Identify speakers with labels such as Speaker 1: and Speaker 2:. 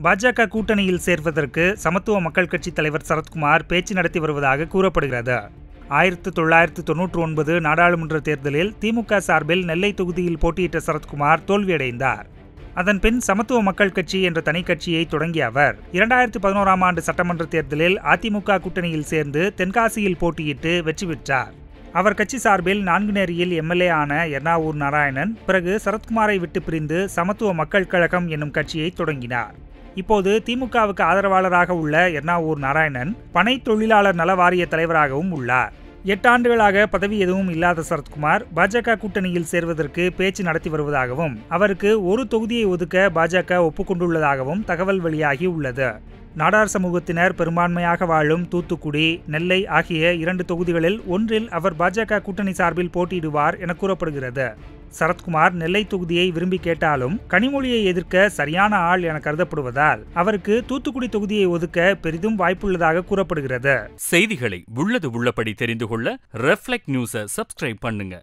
Speaker 1: பாஜக கூட்டணியில் சேர்வதற்கு சமத்துவ மக்கள் கட்சி தலைவர் சரத்குமார் பேச்சு நடத்தி வருவதாக கூறப்படுகிறது. 1999 நாடாளுமன்ற தேர்தலில் திமுக சார்பில் நெல்லை தொகுதியில் போட்டியிட்ட சரத்குமார் தோல்வியடைந்தார். அதன்பின் சமத்துவ மக்கள் கட்சி என்ற தனி கட்சியை தொடங்கிய அவர் 2011ஆம் ஆண்டு சட்டமன்ற தேர்தலில் அதிமுக கூட்டணியில் சேர்ந்து தென்காசியில் போட்டியிட்டு வெற்றி பெற்றார். அவர் கட்சி சார்பில் 4 நேரியில் எம்எல்ஏ ஆன எர்ணாவூர் நாராயணன் பிறகு சரத்குமாரை விட்டு பிரிந்து சமத்துவ மக்கள் கழகம் என்னும் கட்சியை தொடங்கினார். இப்போது திமுகவுக்கு ஆதரவாளராக உள்ள எர்ணாவூர் நாராயணன் பனை தொழிலாளர் நல வாரிய தலைவராகவும் உள்ளார். 8 ஆண்டுகளாக பதவி எதுவும் இல்லாத சரத்குமார் பாஜக கூட்டணியில் சேர்வதற்கு பேச்சு நடத்தி வருவதாகவும் அவருக்கு ஒரு தொகுதியை ஒதுக்க பாஜக ஒப்புக்கொண்டுள்ளதாகவும் தகவல் வெளியாகி உள்ளது. நாடார் சமூகத்தினர் பெரும்பான்மையாக வாழும் தூத்துக்குடி, நெல்லை ஆகிய 2 தொகுதிகளில் ஒன்றில் அவர் பாஜக கூட்டணி சார்பில் போட்டியிடுவார் என கூறப்படுகிறது. சரத்குமார் நெல்லை தொகுதியை விரும்பி கேட்டாலும் கனிமொழியை எதிர்க்க சரியான ஆள் என கருதப்படுவதால் அவருக்கு தூத்துக்குடி தொகுதியை ஒதுக்க பெரிதும் வாய்ப்புள்ளதாக கூறப்படுகிறது.
Speaker 2: செய்திகளை உள்ளது உள்ளபடி தெரிந்து கொள்ள ரெஃப்ளெக்ட் நியூஸை சப்ஸ்கிரைப் பண்ணுங்க.